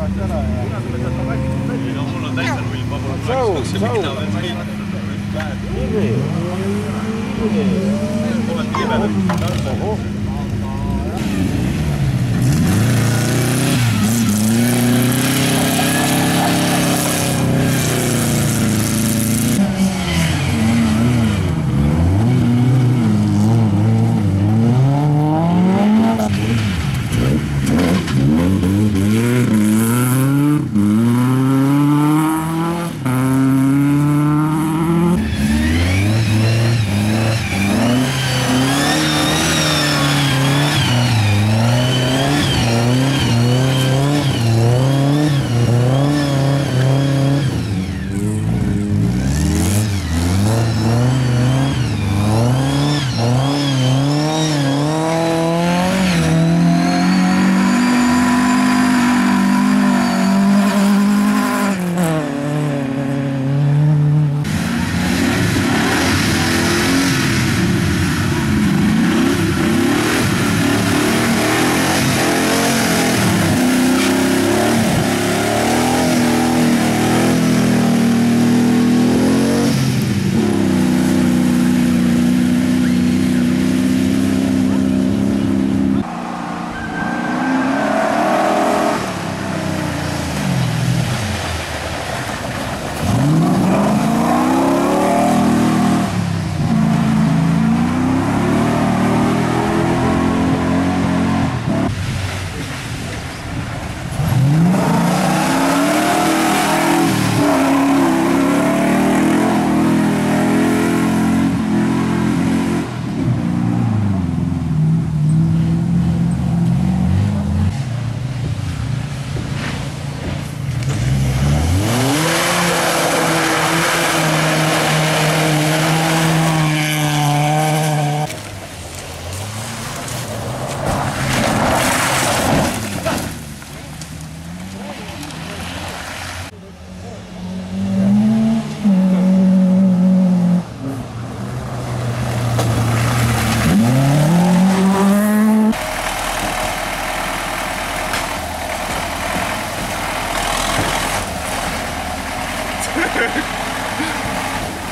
tagasi ära ja... Ei no mul on täitsa null vabalt. Saus. Oled kiibed.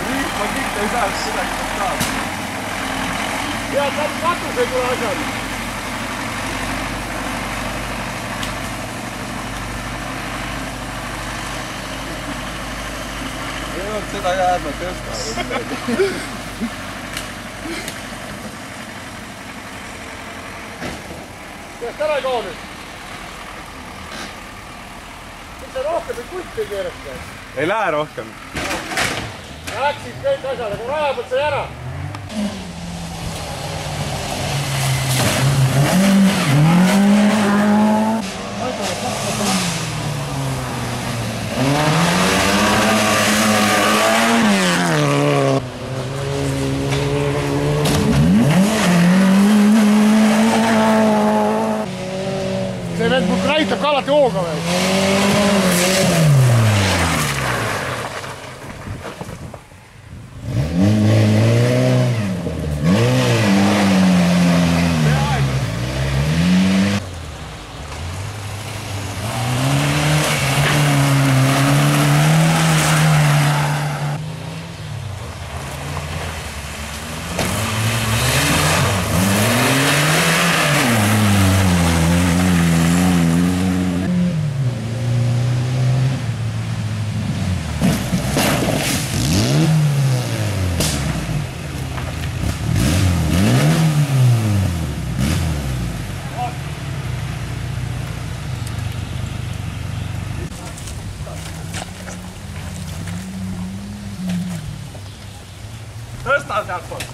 Rihma kõik ei saaks midagi saada. Ja tam katus ei tule asjale. Ei olnud seda jääma tõsta. Kes ära ei kao nüüd? Miks sa rohkem ei kutti keerata? Ei lähe rohkem. Läksid kõik asjad, aga raja pealt sai ära. See vend mul näitab ka alati hooga veel. Tõsta sealt poolt.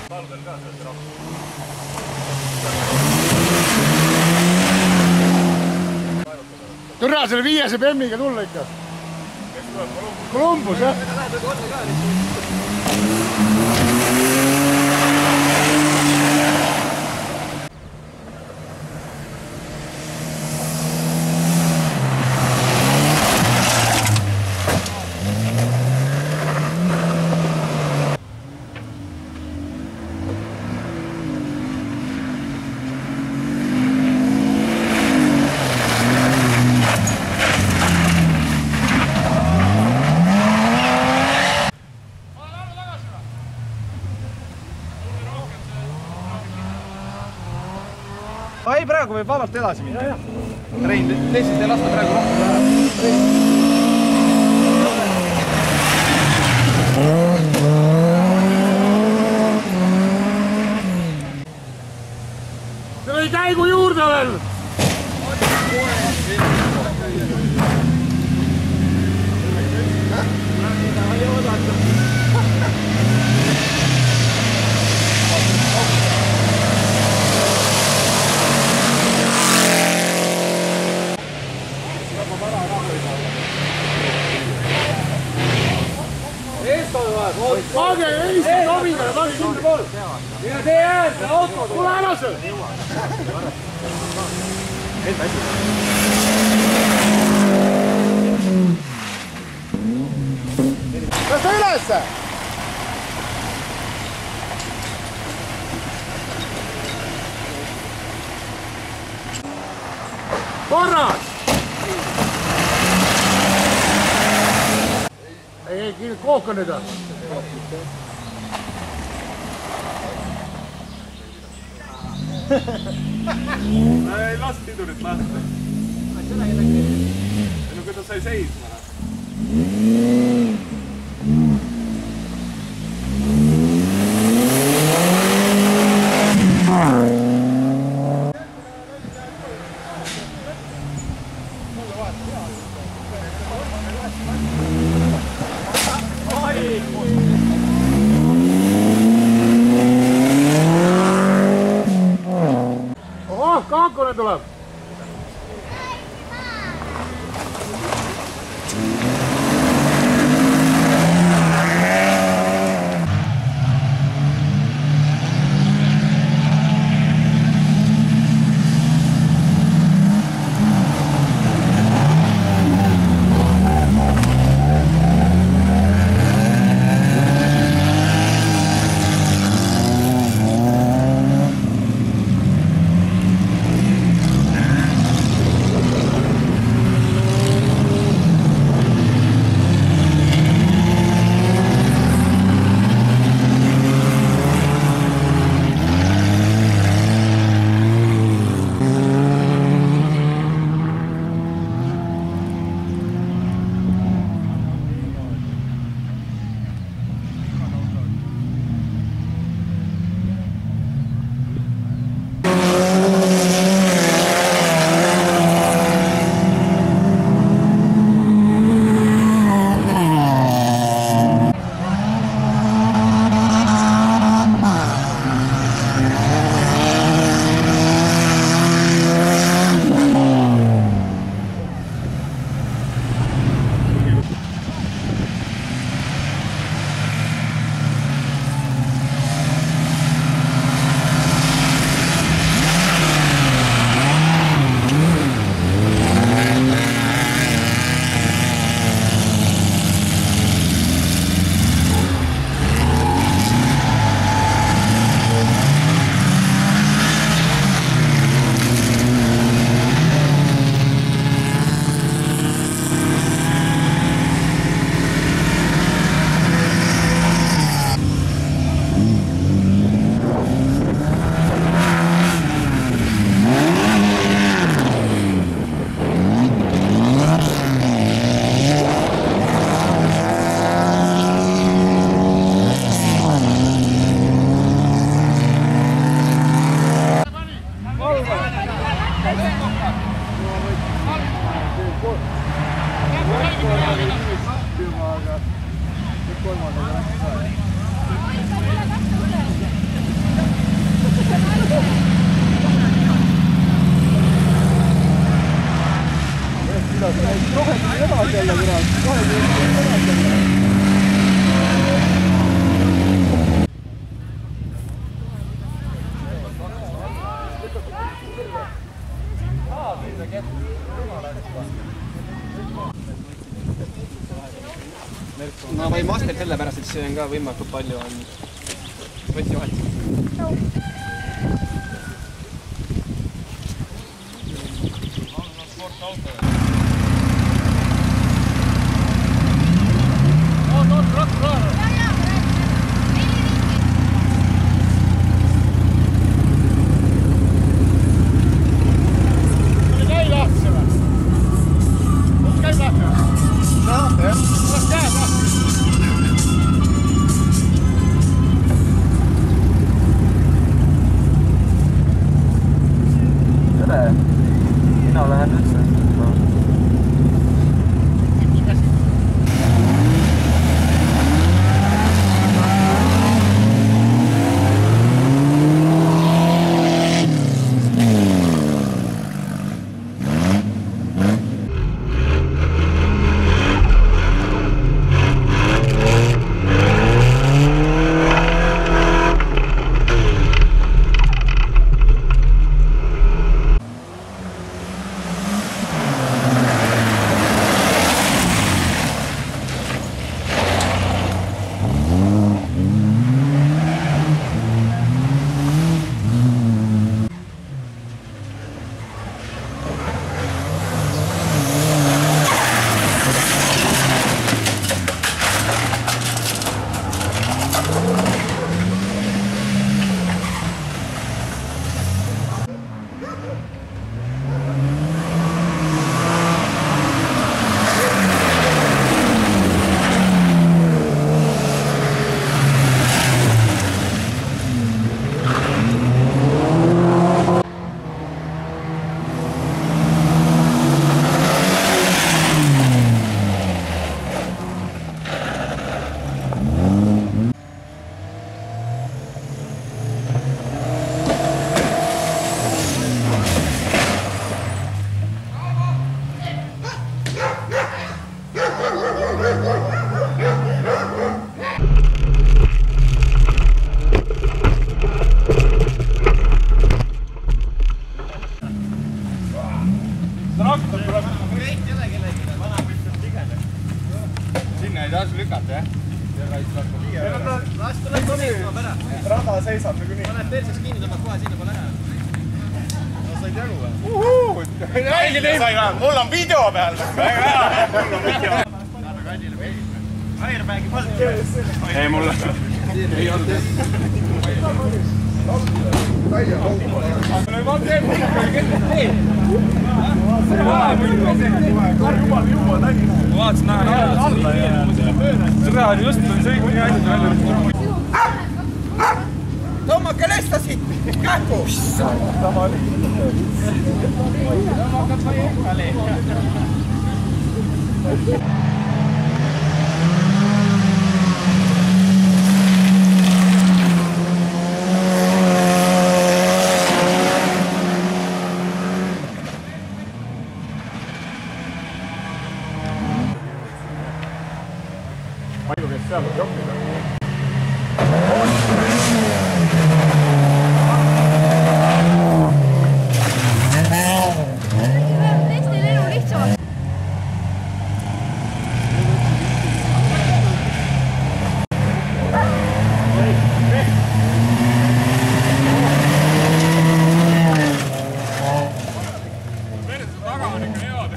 Talvel ka sellest rahvast. Türa selle 5 BM-iga tulla ikka. Kes tuleb Columbus? Columbus, jah. Ei, praegu võib vabalt edasi minna. Rein, teised ei lasta praegu rohkem. See oli käigu juurde veel. Page, Eesti Tomile, page sinna pool. Mine tee äärde, auto. Tule ära seal. Tõsta ülesse. Korras. Ei, kohka nüüd on. Ei las pidurit lasta. No kui ta sai seisma. Kaakone tuleb. Ma võin mastel sellepärast, et see on ka võimalikult palju on võtsivahet. Mina lähen üldse. Sinna ei taas lükata, jah? Rada seisab nagu nii. Paned perseks kinni, tõmbad kohe sinna pole ära. No said jagu või? Mul on video peal. Väga hea. Mul on video. Airbagi polnud. Ei, mul ei olnud. Vaatasin näha alla ja seda oli just sõik nii asjad välja. Tõmmake lesta siit! Kähku! Sama oli. Tõmmakad vai ekkali. Palju käis seal jokida? Teistel elu lihtsamaks. Taga on ikka head.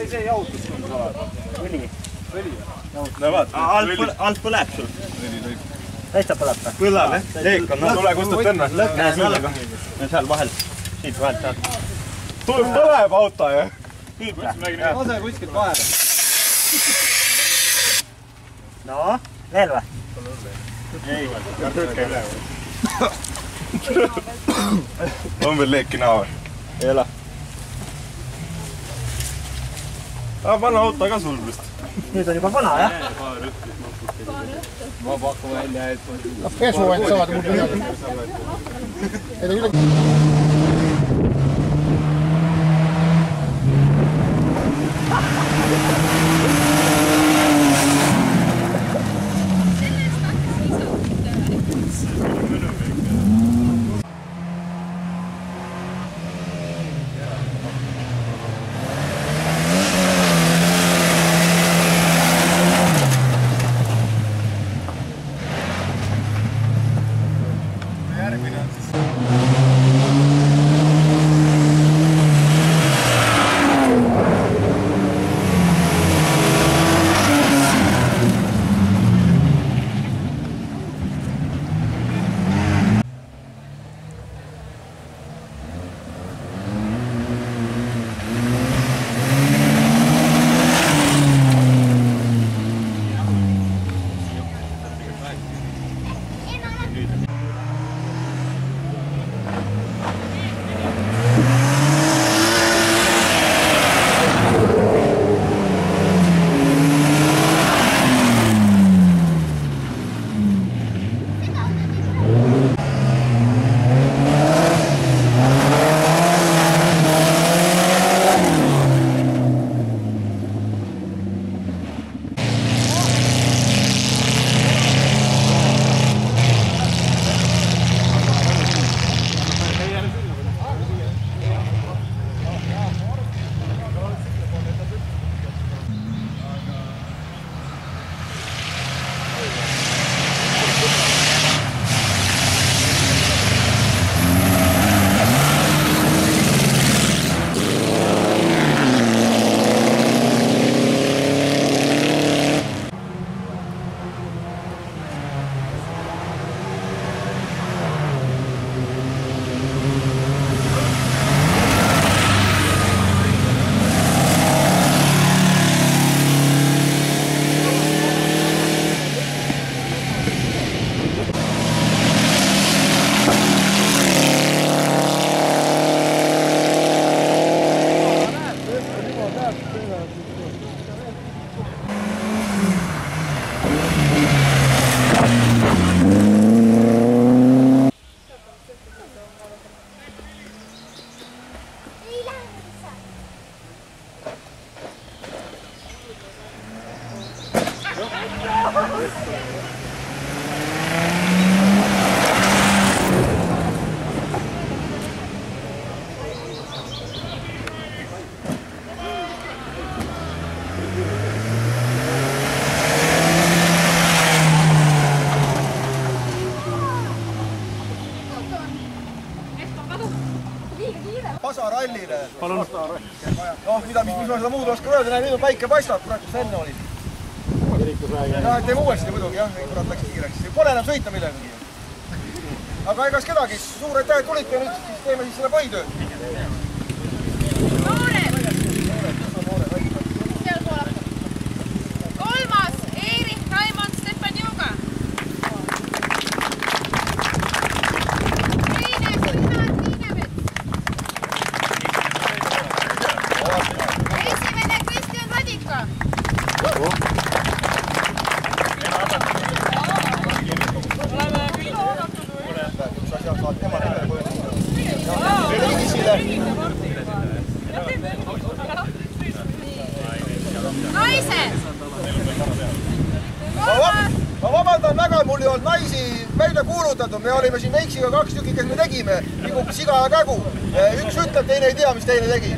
Ei, see jahutus on ka. Õli. Alt põleb sul. Täitsa põleb ta? Põllal, jah? Leek on, tule kustut õnne. Näe seal vahel. Siit vahelt saad. Põleb auto ja. Lase kuskilt vahele. No, veel või? Ei, võtke üle. On veel leeki näha või? Ei ole. Panna auto ka sulbist. Nüüd on juba vana, jah? Ma pakun välja, et... Pesu ainult saavad mul midagi. Ei ta küll... Pasarallile. Palun. Noh, mis ma seda muud oskan öelda, nüüd on päike paistab, kurat, kus enne oli. Ja, teeme uuesti muidugi, jah, kurat läks kiireks. Pole enam sõita millegagi. Aga egas kedagi, suur aitäh, et tulite ja nüüd siis teeme siis selle põhitööd. Kolmas, Eerik, Raimond, Stefan Juga. Teine, Signal Tiinemets. Esimene, Kristjan Radika. Naised! Ma vabandan väga, mul ei olnud naisi välja kuulutatud, me olime siin Veiksiga 2 tükki, kes me tegime, nagu siga ja kägu. Üks ütleb, teine ei tea, mis teine tegi.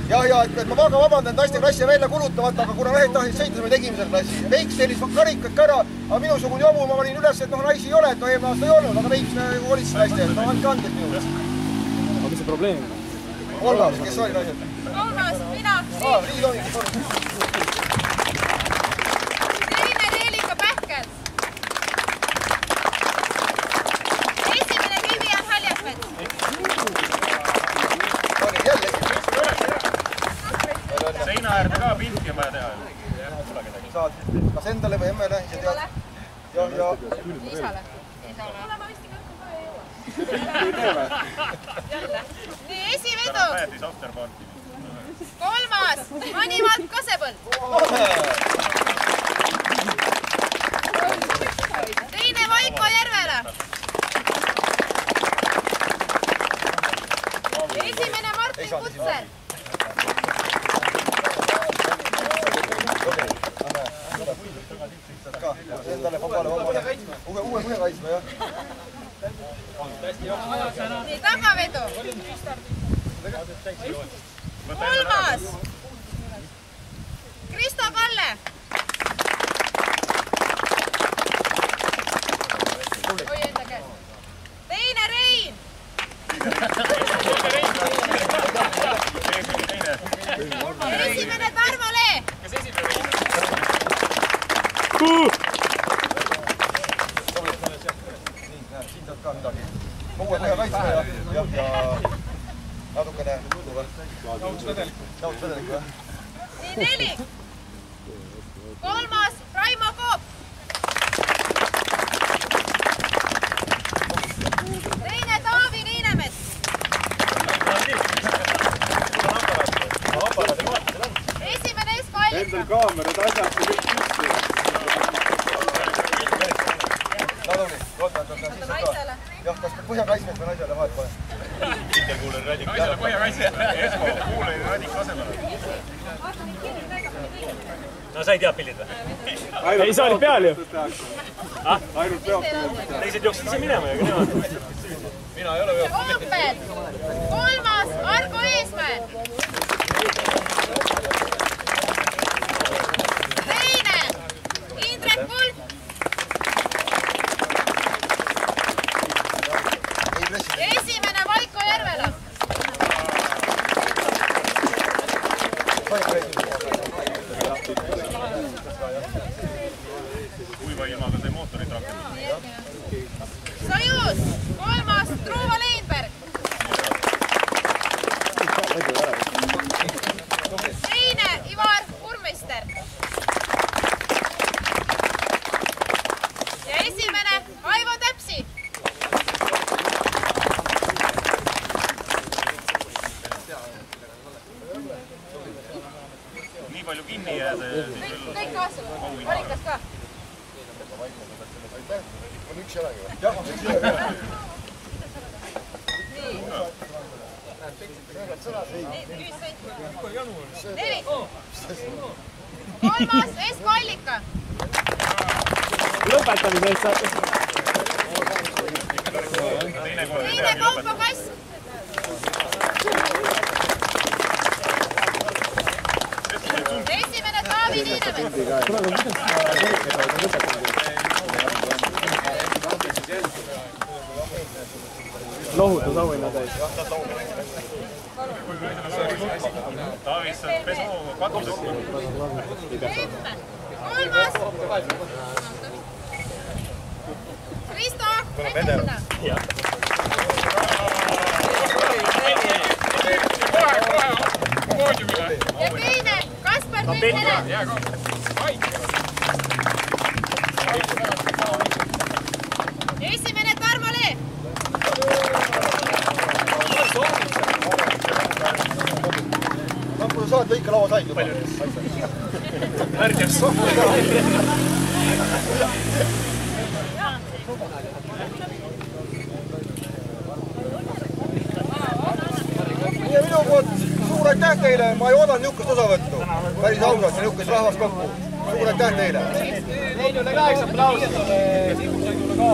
Ja, et ma väga vabandan, naiste klassi välja kulutamata, aga kuna mehed tahtsid sõita, siis me tegime selle klassi. Veiks tellis karikat ka ära, aga minusugune jobu ma panin üles, et naisi ei ole, et eelmine aasta ei olnud, aga Veiks olid siis naiste, et andke anded minu käest. Aga mis see probleem? Olgas, kes oli naised? Olgas, mina, Siim. Nii tohib. Teine, Reelika Pähkel. Esimene, Vivian Haljasmets. Oli jälle esimene. on vaja teha. Saad kas endale või emmele? Isale? Ja. Isale. Kuule, ma vist ikka ei jõua. Nii, esivedu. Kolmas, Manimalt Kasepõld. Teine Vaiko Järvela. Esimene Martin Kutsel. Endale vabale. Uue kaitsma, jah. Nii, tagavedu. Kolmas, Kristo Kalle. Oi, enda käes. Teine Rein. Esimene Tarmo Lee. Siin saad ka midagi. Uue kaitsma ja natukene jaotusvedelik, jah? Nii, 4. Kolmas, Raimo Koop. Teine Taavi Niinemets. Esimene Esko Allika. Endal kaamerad asjad kõik püsti. Naduni, oota, Naisele. jah, kas põhjakaitsmees või naisele vahet pole? Interkuuler radik. Naisele põhjakaitse. Esko kuuler radik asemele. No sa ei tea pildid või? Ei, sa olid peal ju. Ainult peab. Teised jooksid ise minema ja nemad. Mina ei ole veotud. Oopel. Kolmas, Argo Eesmäe. Teine, Indrek Pulk. Esimene Vaiko Järvela. Kuiva ilmaga sai mootorit rakendada. Sojus, kolmas, Truuva Leinberg. Teine, Ivar Urmeister. Ja esimene, Aivo Täpsi. Nii palju kinni jääda. Kõik kaasa, valikas ka. On üks jalagi või? Jah, on üks jalagi. Neli. Kolmas, Esko Allika. Lõpetamise eest saate. Teine Kaupo Kass. Esimene Taavi Niinemets. Lohutus auhinna täis. Taavis saab pesu katusest. Kolmas. Kristo Metsuda. Ja teine Kaspar Pehmene. Esimene Tarmo Lee. Kui sa saad lõike laua said juba. Märgeks. Ja minu poolt suur aitäh teile, ma ei oodanud niisugust osavõttu. Päris ausalt, niisugust rahvast kokku. Suur aitäh teile. Leinule ka üks aplaus. Tiibusõidule ka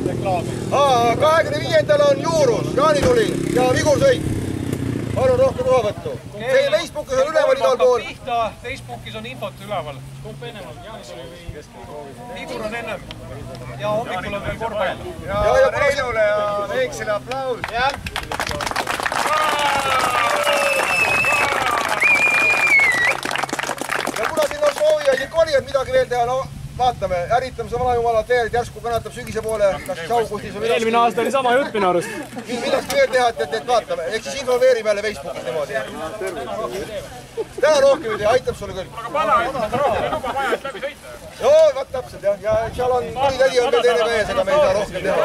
reklaami. 25. on Juurus, jaanituli ja Vigursõit. Palun rohkem osavõttu. See Facebookis on üleval igal pool. Facebookis on infot üleval. Kumb ennem on? Vigur on ennem. Ja hommikul on veel korvpall. Ja Reinule ja Veiksile aplaus. Jah. Ja kuna siin on soovijaid ikka oli, et midagi veel teha, no vaatame, ärritame seda vanajumala teerit, järsku kannatab sügise poole, kas Saukustis või eelmine aasta oli sama jutt minu arust. Millest veel teha, et vaatame, ehk siis informeerime jälle Facebookis niimoodi. Täna rohkem ei tea, aitab sulle küll. Aga pana, luba vaja, et läbi sõita. Joo, vaat täpselt jah, ja seal on kuritädi on veel teine mees, ega me ei saa rohkem teha.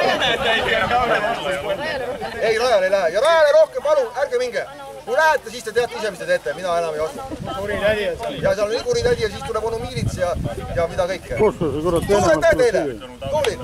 Ei, rajale ei lähe ja rajale rohkem, palun, ärge minge. Kui lähete, siis te teate ise, mis te teete, mina enam ei oska. Kuritädi on seal. Ja seal on nii kuritädi ja siis tuleb onu miilits ja mida kõike. Suur aitäh teile! Tuulid!